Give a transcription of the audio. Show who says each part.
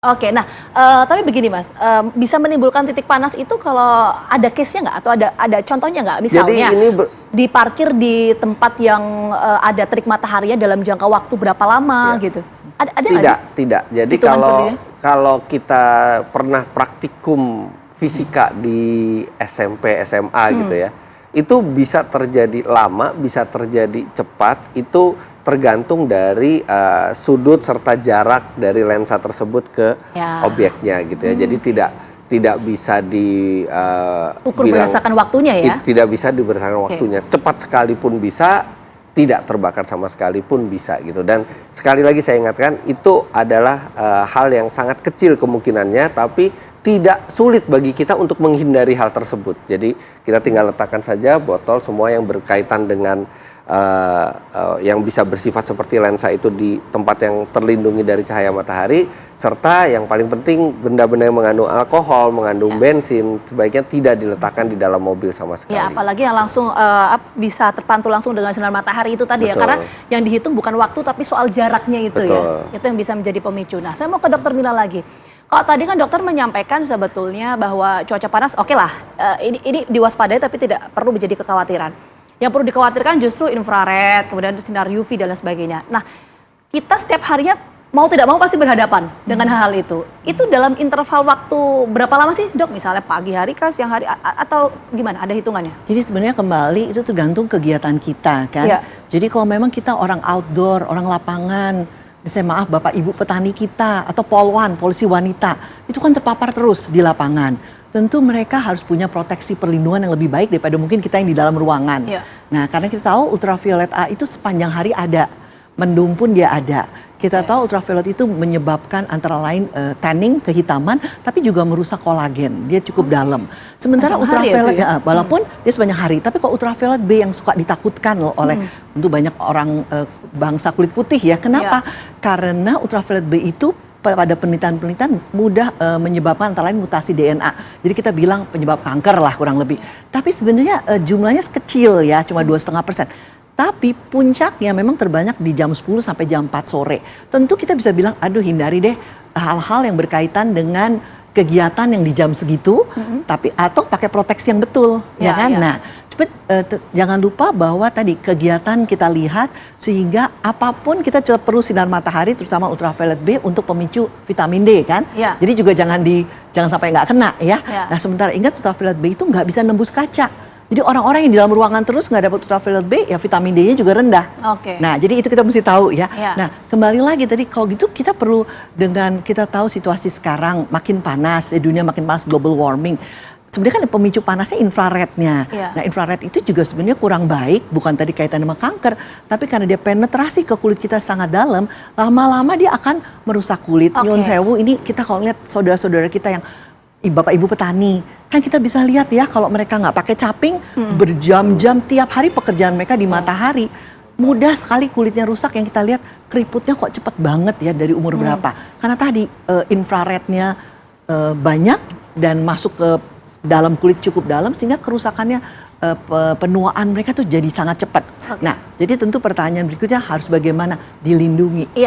Speaker 1: Oke, nah, tapi begini Mas, bisa menimbulkan titik panas itu kalau ada case-nya nggak? Atau ada contohnya nggak?
Speaker 2: Jadi
Speaker 1: Misalnya,
Speaker 2: ini
Speaker 1: diparkir di tempat yang, ada terik mataharinya dalam jangka waktu berapa lama
Speaker 2: ya,
Speaker 1: gitu? Ada nggak
Speaker 2: tidak,
Speaker 1: sih?
Speaker 2: tidak. Jadi
Speaker 1: Hitungan seperti ini?
Speaker 2: kalau kita pernah praktikum fisika di SMP, SMA gitu ya, itu bisa terjadi lama, bisa terjadi cepat, itu tergantung dari sudut serta jarak dari lensa tersebut ke
Speaker 1: Ya.
Speaker 2: objeknya gitu ya. Jadi tidak bisa
Speaker 1: Ukur berdasarkan waktunya ya?
Speaker 2: tidak bisa berdasarkan waktunya. Cepat sekalipun bisa, tidak terbakar sama sekali pun bisa gitu. Dan sekali lagi saya ingatkan, itu adalah hal yang sangat kecil kemungkinannya, tapi tidak sulit bagi kita untuk menghindari hal tersebut. Jadi kita tinggal letakkan saja botol semua yang berkaitan dengan yang bisa bersifat seperti lensa itu di tempat yang terlindungi dari cahaya matahari, serta yang paling penting benda-benda yang mengandung alkohol, mengandung bensin, sebaiknya tidak diletakkan di dalam mobil sama sekali.
Speaker 1: Ya, apalagi yang langsung bisa terpantul langsung dengan sinar matahari itu tadi. Betul. Ya, karena yang dihitung bukan waktu tapi soal jaraknya itu. Betul. Ya, itu yang bisa menjadi pemicu. Nah, saya mau ke Dokter Mila lagi. Kalau tadi kan dokter menyampaikan sebetulnya bahwa cuaca panas oke lah, ini diwaspadai tapi tidak perlu menjadi kekhawatiran. Yang perlu dikhawatirkan justru infrared, kemudian sinar UV dan lain sebagainya. Nah, kita setiap harinya mau tidak mau pasti berhadapan dengan hal-hal itu. Itu dalam interval waktu berapa lama sih dok? Misalnya pagi hari kah, siang hari, atau gimana? Ada hitungannya?
Speaker 3: Jadi sebenarnya kembali itu tergantung kegiatan kita kan. Ya. Jadi kalau memang kita orang outdoor, orang lapangan, misalnya maaf Bapak Ibu petani kita atau polwan, polisi wanita, itu kan terpapar terus di lapangan. Tentu mereka harus punya proteksi perlindungan yang lebih baik daripada mungkin kita yang di dalam ruangan. Ya. Nah, karena kita tahu ultraviolet A itu sepanjang hari ada, mendung pun dia ada. Kita tahu ultraviolet itu menyebabkan antara lain tanning, kehitaman, tapi juga merusak kolagen. Dia cukup dalam. Sementara ultraviolet ya, walaupun dia sepanjang hari, tapi kalau ultraviolet B yang suka ditakutkan loh oleh tentu banyak orang bangsa kulit putih ya. Kenapa? Karena ultraviolet B itu pada penelitian-penelitian mudah menyebabkan antara lain mutasi DNA. Jadi kita bilang penyebab kanker lah kurang lebih. Tapi sebenarnya jumlahnya kecil ya, cuma 2,5%. Tapi puncaknya memang terbanyak di jam 10 sampai jam 4 sore. Tentu kita bisa bilang, aduh hindari deh hal-hal yang berkaitan dengan kegiatan yang di jam segitu, tapi atau pakai proteksi yang betul, ya kan? Nah, jangan lupa bahwa tadi kegiatan kita lihat sehingga apapun kita perlu sinar matahari, terutama ultraviolet B untuk pemicu vitamin D kan. Jadi juga jangan sampai nggak kena ya. Nah sementara ingat ultraviolet B itu nggak bisa nembus kaca. Jadi orang-orang yang di dalam ruangan terus nggak dapat ultraviolet B ya vitamin D-nya juga rendah. Nah jadi itu kita mesti tahu ya. Nah kembali lagi tadi kalau gitu kita perlu dengan kita tahu situasi sekarang makin panas, dunia makin panas, global warming. Sebenarnya kan pemicu panasnya infrarednya. Nah infrared itu juga sebenarnya kurang baik, bukan tadi kaitan sama kanker, tapi karena dia penetrasi ke kulit kita sangat dalam, lama-lama dia akan merusak kulit. Nyun sewu, ini kita kalau lihat saudara-saudara kita yang Bapak Ibu petani, kan kita bisa lihat ya kalau mereka nggak pakai caping, berjam-jam tiap hari pekerjaan mereka di matahari. Mudah sekali kulitnya rusak, yang kita lihat keriputnya kok cepet banget ya dari umur berapa. Karena tadi infrarednya banyak dan masuk ke dalam kulit cukup dalam sehingga kerusakannya penuaan mereka tuh jadi sangat cepat. Nah, jadi tentu pertanyaan berikutnya harus bagaimana dilindungi.